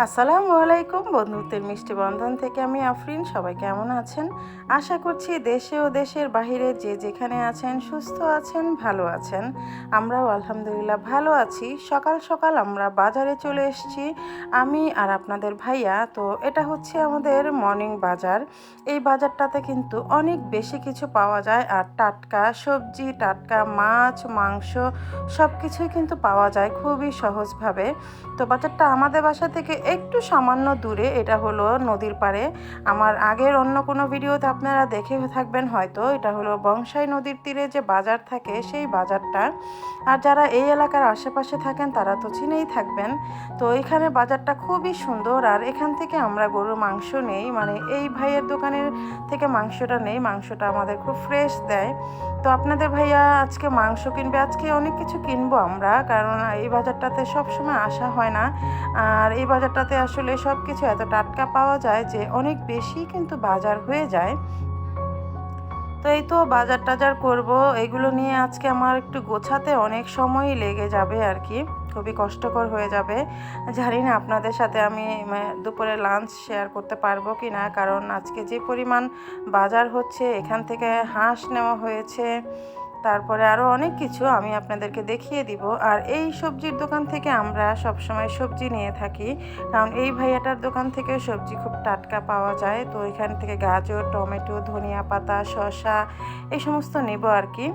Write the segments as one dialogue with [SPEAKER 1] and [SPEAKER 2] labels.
[SPEAKER 1] আসসালামু আলাইকুম বন্ধুত্বের মিষ্টি বন্ধন থেকে আমি আফরিন। সবাই কেমন আছেন? আশা করছি দেশে ও দেশের বাহিরে যে যেখানে আছেন সুস্থ আছেন, ভালো আছেন। আমরাও আলহামদুলিল্লাহ ভালো আছি। সকাল সকাল আমরা বাজারে চলে এসেছি, আমি আর আপনাদের ভাইয়া। তো এটা হচ্ছে আমাদের মর্নিং বাজার। এই বাজারটাতে কিন্তু অনেক বেশি কিছু পাওয়া যায়, আর টাটকা সবজি, টাটকা মাছ, মাংস সব কিছুই কিন্তু পাওয়া যায় খুবই সহজভাবে। তো বাজারটা আমাদের বাসা থেকে একটু সামান্য দূরে, এটা হলো নদীর পাড়ে। আমার আগের অন্য কোনো ভিডিওতে আপনারা দেখে থাকবেন হয়তো, এটা হলো বংশাই নদীর তীরে যে বাজার থাকে সেই বাজারটা। আর যারা এই এলাকার আশেপাশে থাকেন তারা তো চিনেই থাকবেন। তো এখানে বাজারটা খুবই সুন্দর, আর এখান থেকে আমরা গরুর মাংস নেই, মানে এই ভাইয়ের দোকানের থেকে মাংসটা নেই। মাংসটা আমাদের খুব ফ্রেশ দেয়। তো আপনাদের ভাইয়া আজকে মাংস কিনবে, আজকে অনেক কিছু কিনবো আমরা, কারণ এই বাজারটাতে সব সময় আসা হয় না। আর এই বাজারটাতে আসলে সব কিছু এত টাটকা পাওয়া যায় যে অনেক বেশি কিন্তু বাজার হয়ে যায়। তো এই তো বাজার টাজার করবো, এগুলো নিয়ে আজকে আমার একটু গোছাতে অনেক সময়ই লেগে যাবে আর কি, খুবই কষ্টকর হয়ে যাবে। জানি না আপনাদের সাথে আমি দুপুরে লাঞ্চ শেয়ার করতে পারবো কি না, কারণ আজকে যে পরিমাণ বাজার হচ্ছে, এখান থেকে হাঁস নেওয়া হয়েছে, তারপরে আরও অনেক কিছু আমি আপনাদেরকে দেখিয়ে দিব। আর এই সবজির দোকান থেকে আমরা সব সময় সবজি নিয়ে থাকি, কারণ এই ভাইয়াটার দোকান থেকে সবজি খুব টাটকা পাওয়া যায়। তো এখান থেকে গাজর, টমেটো, ধনিয়া পাতা, শসা এই সমস্ত নেব আর কি।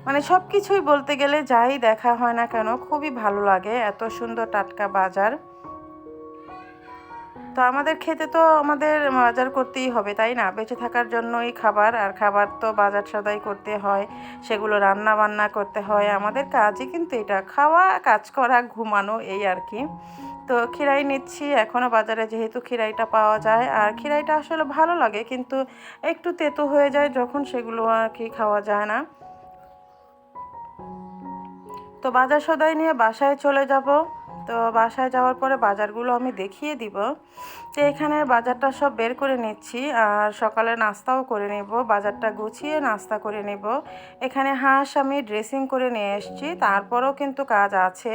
[SPEAKER 1] মানে সব কিছুই বলতে গেলে যাই দেখা হয় না কেন খুবই ভালো লাগে, এত সুন্দর টাটকা বাজার। তো আমাদের খেতে তো আমাদের বাজার করতেই হবে, তাই না? বেঁচে থাকার জন্যই খাবার, আর খাবার তো বাজার সদাই করতে হয়, সেগুলো রান্না বান্না করতে হয়। আমাদের কাজই কিন্তু এটা, খাওয়া, কাজ করা, ঘুমানো, এই আর কি। তো খিরাই নিচ্ছি এখনও বাজারে, যেহেতু খিরাইটা পাওয়া যায়। আর খিরাইটা আসলে ভালো লাগে, কিন্তু একটু তেতো হয়ে যায় যখন সেগুলো আর কি খাওয়া যায় না। তো বাজার সদাই নিয়ে বাসায় চলে যাব। তো বাসায় যাওয়ার পরে বাজারগুলো আমি দেখিয়ে দিব। তো এখানে বাজারটা সব বের করে নিচ্ছি, আর সকালে নাস্তাও করে নেব, বাজারটা গুছিয়ে নাস্তা করে নেব। এখানে হাঁস আমি ড্রেসিং করে নিয়ে এসেছি, তারপরেও কিন্তু কাজ আছে।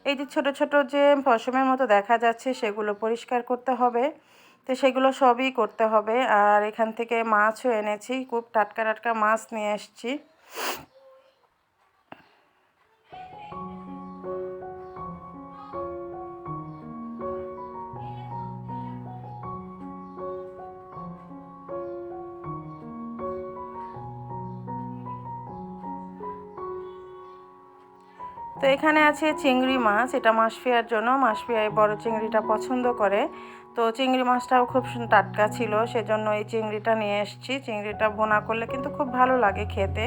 [SPEAKER 1] এই যে ছোট ছোট যে পশমের মতো দেখা যাচ্ছে, সেগুলো পরিষ্কার করতে হবে। তো সেগুলো সবই করতে হবে। আর এখান থেকে মাছও এনেছি, খুব টাটকা টাটকা মাছ নিয়ে এসেছি। তো এখানে আছে চিংড়ি মাছ, এটা মাসফিয়ার জন্য। মাসফিয়া এই বড় চিংড়িটা পছন্দ করে। তো চিংড়ি মাছটাও খুব টাটকা ছিল, সেজন্য এই চিংড়িটা নিয়ে এসেছি। চিংড়িটা ভুনা করলে কিন্তু খুব ভালো লাগে খেতে।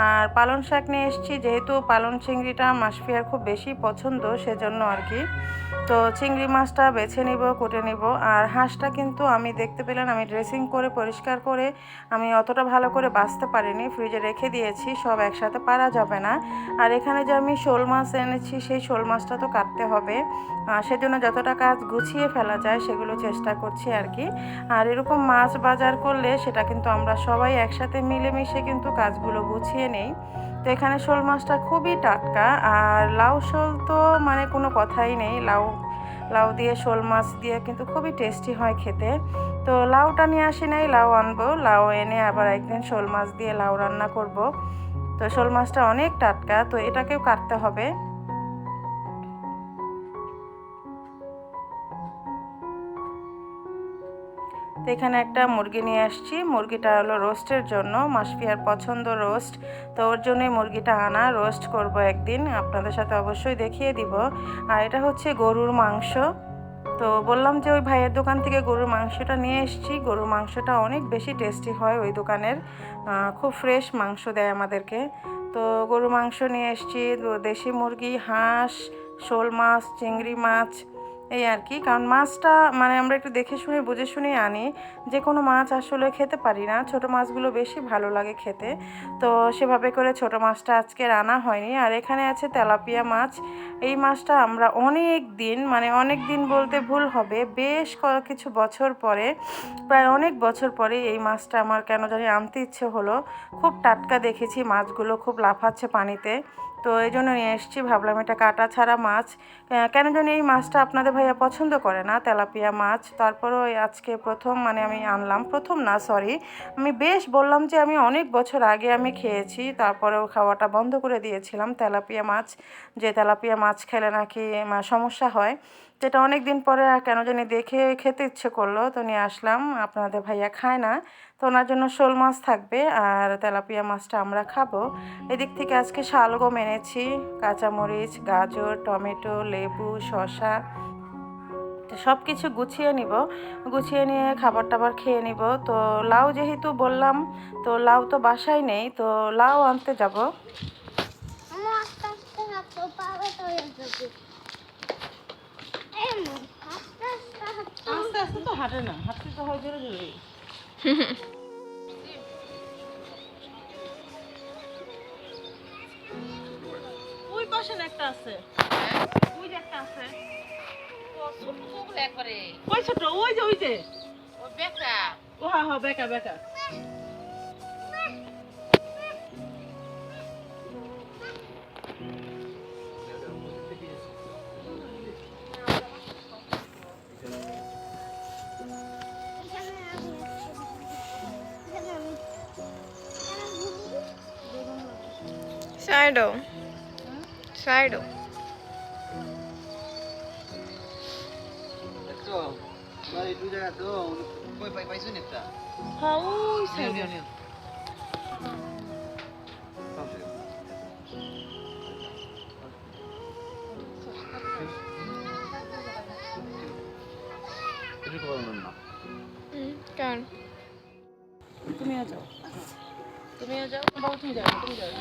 [SPEAKER 1] আর পালং শাক নিয়ে এসেছি, যেহেতু পালং চিংড়িটা মাসফিয়ার খুব বেশি পছন্দ, সেজন্য আর কি। তো চিংড়ি মাছটা বেছে নিব, কুটে নিব। আর হাঁসটা কিন্তু আমি দেখতে পেলেন আমি ড্রেসিং করে পরিষ্কার করে আমি অতটা ভালো করে বাছতে পারিনি, ফ্রিজে রেখে দিয়েছি, সব একসাথে পারা যাবে না। আর এখানে যে আমি শোল মাছ এনেছি, সেই শোল মাছটা তো কাটতে হবে, সেজন্য যতটা কাজ গুছিয়ে ফেলা যায় সেগুলো চেষ্টা করছি আর কি। আর এরকম মাছ বাজার করলে সেটা কিন্তু আমরা সবাই একসাথে মিলেমিশে কিন্তু কাজগুলো গুছিয়ে নেই। তো এখানে শোল মাছটা খুবই টাটকা, আর লাউ শোল তো মানে কোনো কথাই নেই। লাউ লাউ দিয়ে শোল মাছ দিয়ে কিন্তু খুবই টেস্টি হয় খেতে। তো লাউটা নিয়ে আসি নাই, লাউ আনবো, লাউ এনে আবার একদিন শোল মাছ দিয়ে লাউ রান্না করব। তো শোল মাছটা অনেক টাটকা, তো এটাকেও কাটতে হবে। তো এখানে একটা মুরগি নিয়ে আসছি, মুরগিটা হলো রোস্টের জন্য, মাসফিয়ার পছন্দ রোস্ট। তো ওর জন্যই মুরগিটা আনা, রোস্ট করব একদিন, আপনাদের সাথে অবশ্যই দেখিয়ে দিব। আর এটা হচ্ছে গরুর মাংস। তো বললাম যে ওই ভাইয়ের দোকান থেকে গরুর মাংসটা নিয়ে এসেছি। গরুর মাংসটা অনেক বেশি টেস্টি হয় ওই দোকানের, খুব ফ্রেশ মাংস দেয় আমাদেরকে। তো গরুর মাংস নিয়ে এসেছি, দেশি মুরগি, হাঁস, শোল মাছ, চিংড়ি মাছ, এই আর কি। কারণ মাছটা মানে আমরা একটু দেখে শুনে বুঝে শুনে আনি, যে কোনো মাছ আসলে খেতে পারি না, ছোট মাছগুলো বেশি ভালো লাগে খেতে। তো সেভাবে করে ছোট মাছটা আজকে রান্না হয়নি। আর এখানে আছে তেলাপিয়া মাছ। এই মাছটা আমরা অনেক দিন, মানে অনেক দিন বলতে ভুল হবে, বেশ কিছু বছর পরে, প্রায় অনেক বছর পরে এই মাছটা আমার কেন জানি আনতে ইচ্ছে হলো। খুব টাটকা দেখেছি, মাছগুলো খুব লাফাচ্ছে পানিতে। তো এই জন্য নিয়ে এসেছি, ভাবলাম এটা কাটা ছাড়া মাছ। কেন জানি এই মাছটা আপনাদের ভাইয়া পছন্দ করে না, তেলাপিয়া মাছ। তারপরেও আজকে প্রথম মানে আমি আনলাম, প্রথম না সরি, আমি বেশ বললাম যে আমি অনেক বছর আগে আমি খেয়েছি, তারপরেও খাওয়াটা বন্ধ করে দিয়েছিলাম তেলাপিয়া মাছ, যে তেলাপিয়া মাছ খেলে নাকি সমস্যা হয়। যেটা অনেক দিন পরে কেন জানি দেখে খেতে ইচ্ছে করলো, তো নিয়ে আসলাম। আপনাদের ভাইয়া খায় না, তো ওনার জন্য শোল মাছ থাকবে আর তেলাপিয়া মাছটা আমরা খাবো। এদিক থেকে আজকে শালগম এনেছি, কাঁচামরিচ, গাজর, টমেটো, লেবু, শসা, সব কিছু গুছিয়ে নিব। গুছিয়ে নিয়ে খাবার টাবার খেয়ে নিব। তো লাউ যেহেতু বললাম, তো লাউ তো বাসায় নেই, তো লাউ আনতে যাব। আস্তে আস্তে তো হাঁটে না, হাঁটতে তো হয় জোরে জোরে। ওই পাশে একটা আছে, ওই যে একটা আছে। কই ছোট? ওই যে ওই যে ও বেকা, ও হ্যাঁ হ্যাঁ বেকা বেকা।
[SPEAKER 2] Side side.
[SPEAKER 1] হ্যাঁ ওই সাইডে।
[SPEAKER 2] Can.
[SPEAKER 1] তুমিও যাও, তুমিও যাও বাবু, তুমি যাও, তুমি যাও।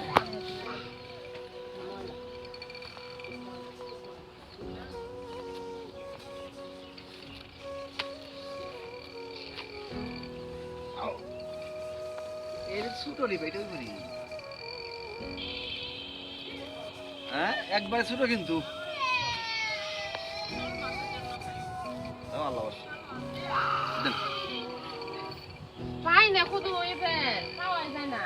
[SPEAKER 3] একবারে ছোট কিন্তু
[SPEAKER 1] পাই না শুধু এবার খাওয়া যায় না।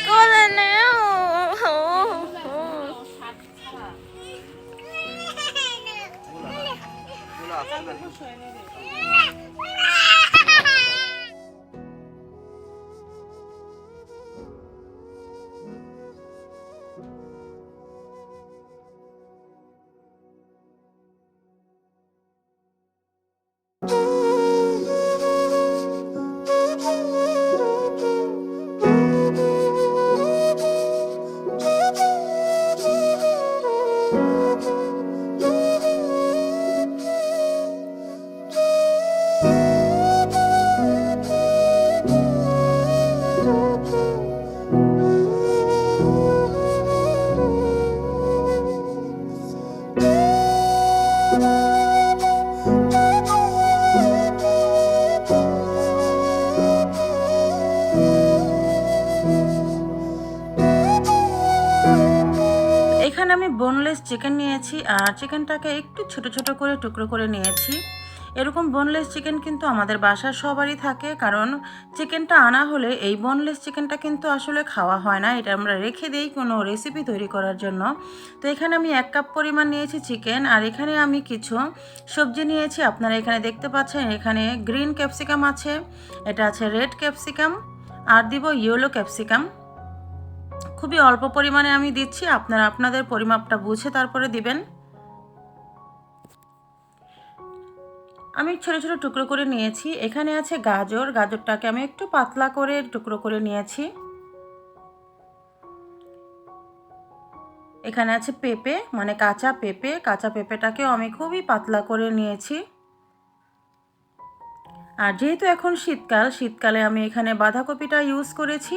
[SPEAKER 2] Go there now.
[SPEAKER 1] এখানে আমি বোনলেস চিকেন নিয়েছি আর চিকেনটাকে একটু ছোট ছোট করে টুকরো করে নিয়েছি। এরকম বোনলেস চিকেন কিন্তু আমাদের বাসার সবারই থাকে, কারণ চিকেনটা আনা হলে এই বোনলেস চিকেনটা কিন্তু আসলে খাওয়া হয় না, এটা আমরা রেখে দিই কোনো রেসিপি তৈরি করার জন্য। তো এখানে আমি 1 কাপ পরিমাণ নিয়েছি চিকেন, আর এখানে আমি কিছু সবজি নিয়েছি। আপনারা এখানে দেখতে পাচ্ছেন, এখানে গ্রিন ক্যাপসিকাম আছে, এটা আছে রেড ক্যাপসিকাম, আর দিব ইয়েলো ক্যাপসিকাম। খুবই অল্প পরিমাণে আমি দিচ্ছি, আপনারা আপনাদের পরিমাপটা বুঝে তারপরে দিবেন। আমি ছোট ছোট টুকরো করে নিয়েছি। এখানে আছে গাজর, গাজরটাকে আমি একটু পাতলা করে টুকরো করে নিয়েছি। এখানে আছে পেঁপে, মানে কাঁচা পেঁপে, কাঁচা পেঁপেটাকেও আমি খুবই পাতলা করে নিয়েছি। আর যেহেতু এখন শীতকাল, শীতকালে আমি এখানে বাঁধাকপিটা ইউজ করেছি।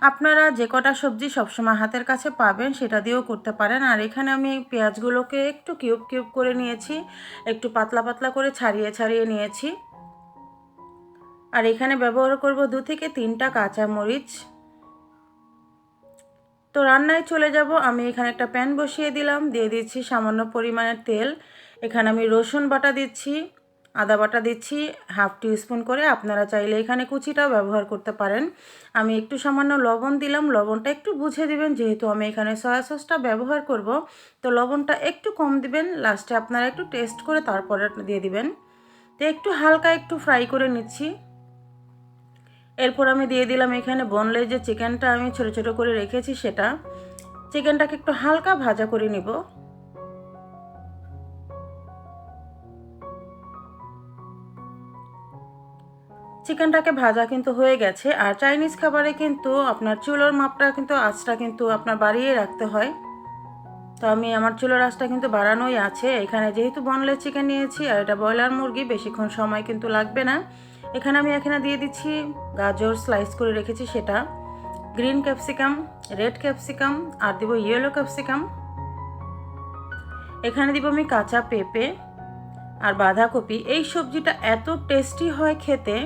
[SPEAKER 1] আপনারা যে কটা সবজি সবসময় হাতের কাছে পাবেন সেটা দিয়েও করতে পারেন। আর এখানে আমি পেঁয়াজগুলোকে একটু কিউব কিউব করে নিয়েছি, একটু পাতলা পাতলা করে ছাড়িয়ে ছাড়িয়ে নিয়েছি। আর এখানে ব্যবহার করব 2 থেকে 3টা কাঁচামরিচ। তো রান্নায় চলে যাব। আমি এখানে একটা প্যান বসিয়ে দিলাম, দিয়ে দিচ্ছি সামান্য পরিমাণের তেল। এখানে আমি রসুন বাটা দিচ্ছি, আদা বাটা দিচ্ছি হাফ টিস্পুন করে। আপনারা চাইলে এখানে কুচিটাও ব্যবহার করতে পারেন। আমি একটু সামান্য লবণ দিলাম, লবণটা একটু বুঝে দিবেন, যেহেতু আমি এখানে সয়া সসটা ব্যবহার করব, তো লবণটা একটু কম দিবেন। লাস্টে আপনারা একটু টেস্ট করে তারপরে দিয়ে দিবেন। তো একটু হালকা একটু ফ্রাই করে নিচ্ছি। এরপর আমি দিয়ে দিলাম এখানে বোনলেস যে চিকেনটা আমি ছোটো ছোটো করে রেখেছি, সেটা চিকেনটাকে একটু হালকা ভাজা করে নিব। চিকেনটাকে ভাজা কিন্তু হয়ে গেছে। আর চাইনিজ খাবারে কিন্তু আপনার চুলোর মাপটা কিন্তু আঁচটা কিন্তু আপনার বাড়িয়ে রাখতে হয়। তো আমি আমার চুলোর আঁচটা কিন্তু বাড়ানোই আছে। এখানে যেহেতু বোনলেস চিকেন নিয়েছি আর এটা ব্রয়লার মুরগি, বেশিক্ষণ সময় কিন্তু লাগবে না। এখানে আমি দিয়ে দিচ্ছি গাজর স্লাইস করে রেখেছি, সেটা গ্রিন ক্যাপসিকাম, রেড ক্যাপসিকাম আর দিব ইয়েলো ক্যাপসিকাম। এখানে দিব আমি কাঁচা পেঁপে আর বাঁধাকপি। এই সবজিটা এত টেস্টি হয় খেতে।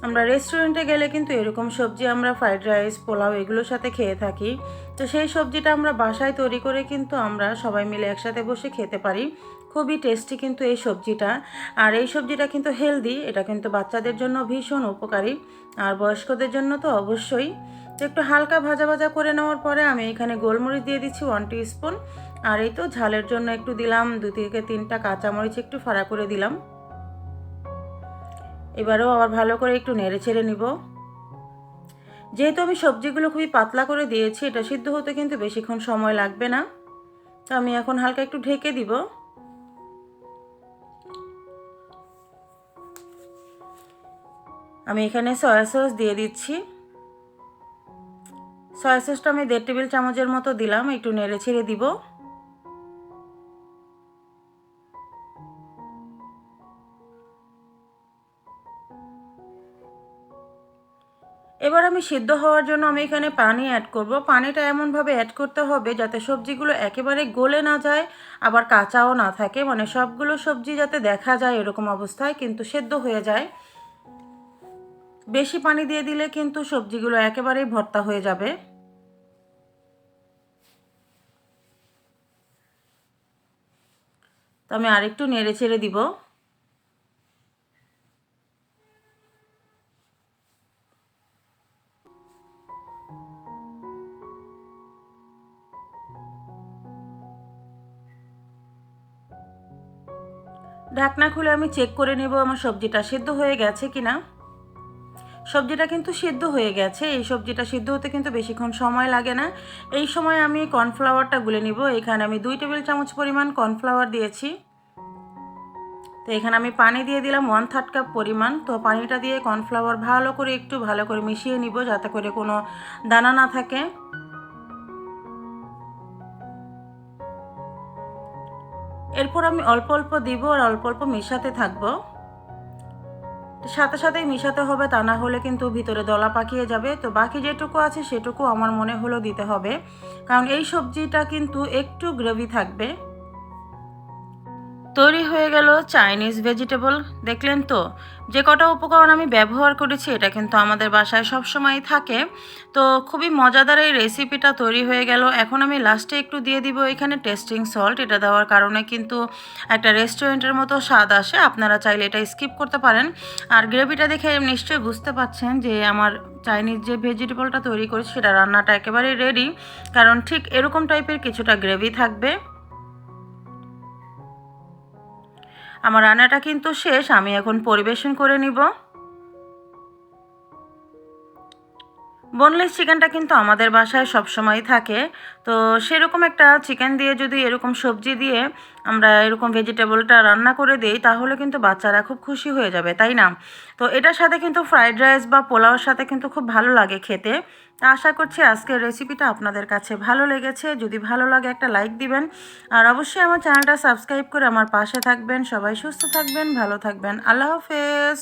[SPEAKER 1] আমরা রেস্টুরেন্টে গেলে কিন্তু এরকম সবজি আমরা ফ্রাইড রাইস, পোলাও এগুলোর সাথে খেয়ে থাকি। তো সেই সবজিটা আমরা বাসায় তৈরি করে কিন্তু আমরা সবাই মিলে একসাথে বসে খেতে পারি। খুবই টেস্টি কিন্তু এই সবজিটা। আর এই সবজিটা কিন্তু হেলদি, এটা কিন্তু বাচ্চাদের জন্য ভীষণ উপকারী, আর বয়স্কদের জন্য তো অবশ্যই। তো একটু হালকা ভাজা ভাজা করে নেওয়ার পরে আমি এখানে গোলমরিচ দিয়ে দিচ্ছি 1 টিস্পুন। আর এই তো ঝালের জন্য একটু দিলাম 2 থেকে 3টা কাঁচামরিচ একটু ফাড়া করে দিলাম। এবারেও আবার ভালো করে একটু নেড়ে ছেড়ে নিব। যেহেতু আমি সবজিগুলো খুবই পাতলা করে দিয়েছি, এটা সিদ্ধ হতে কিন্তু বেশিক্ষণ সময় লাগবে না। তো আমি এখন হালকা একটু ঢেকে দিব। আমি এখানে সয়া সস দিয়ে দিচ্ছি। সয়া সসটা আমি 1.5 টেবিল চামচের মতো দিলাম, একটু নেড়ে ছেড়ে দিব। এবার আমি সিদ্ধ হওয়ার জন্য আমি এখানে পানি অ্যাড করব। পানিটা এমনভাবে অ্যাড করতে হবে যাতে সবজিগুলো একেবারে গলে না যায়, আবার কাঁচাও না থাকে, মানে সবগুলো সবজি যাতে দেখা যায় এরকম অবস্থায় কিন্তু সেদ্ধ হয়ে যায়। বেশি পানি দিয়ে দিলে কিন্তু সবজিগুলো একেবারেই ভর্তা হয়ে যাবে। তো আমি আরেকটু নেড়ে ছেড়ে দিব। ঢাকনা খুলে আমি চেক করে নেব আমার সবজিটা সিদ্ধ হয়ে গেছে কিনা। সবজিটা কিন্তু সিদ্ধ হয়ে গেছে। এই সবজিটা সিদ্ধ হতে কিন্তু বেশিক্ষণ সময় লাগে না। এই সময় আমি কর্নফ্লাওয়ারটা গুলে নিব। এখানে আমি 2 টেবিল চামচ পরিমাণ কর্নফ্লাওয়ার দিয়েছি। তো এখানে আমি পানি দিয়ে দিলাম 1/3 কাপ পরিমাণ। তো পানিটা দিয়ে কর্নফ্লাওয়ার ভালো করে মিশিয়ে নিব, যাতে করে কোনো দানা না থাকে। এরপর আমি অল্প অল্প দিব আর অল্প অল্প মেশাতে থাকবো। সাথে সাথেই মেশাতে হবে, তা না হলে কিন্তু ভিতরে দলা পাকিয়ে যাবে। তো বাকি যেটুকু আছে সেটুকু আমার মনে হলো দিতে হবে, কারণ এই সবজিটা কিন্তু একটু গ্রেভি থাকবে। তৈরি হয়ে গেল চাইনিজ ভেজিটেবল। দেখলেন তো, যে কটা উপকরণ আমি ব্যবহার করেছি এটা কিন্তু আমাদের বাসায় সবসময়ই থাকে। তো খুবই মজাদার এই রেসিপিটা তৈরি হয়ে গেল। এখন আমি লাস্টে একটু দিয়ে দিব এখানে টেস্টিং সল্ট। এটা দেওয়ার কারণে কিন্তু একটা রেস্টুরেন্টের মতো স্বাদ আসে। আপনারা চাইলে এটা স্কিপ করতে পারেন। আর গ্রেভিটা দেখে নিশ্চয়ই বুঝতে পারছেন যে আমার চাইনিজ যে ভেজিটেবলটা তৈরি করেছি সেটা রান্নাটা একেবারেই রেডি, কারণ ঠিক এরকম টাইপের কিছুটা গ্রেভি থাকবে। আমার রান্নাটা কিন্তু শেষ, আমি এখন পরিবেশন করে নিব। বোনলেস চিকেনটা কিন্তু আমাদের বাসায় সবসময়ই থাকে। তো সেরকম একটা চিকেন দিয়ে যদি এরকম সবজি দিয়ে আমরা এরকম ভেজিটেবলটা রান্না করে দিই, তাহলে কিন্তু বাচ্চারা খুব খুশি হয়ে যাবে, তাই না? তো এটার সাথে কিন্তু ফ্রাইড রাইস বা পোলাওর সাথে কিন্তু খুব ভালো লাগে খেতে। তা আশা করছি আজকের রেসিপিটা আপনাদের কাছে ভালো লেগেছে। যদি ভালো লাগে একটা লাইক দিবেন, আর অবশ্যই আমার চ্যানেলটা সাবস্ক্রাইব করে আমার পাশে থাকবেন। সবাই সুস্থ থাকবেন, ভালো থাকবেন। আল্লাহ হাফেজ।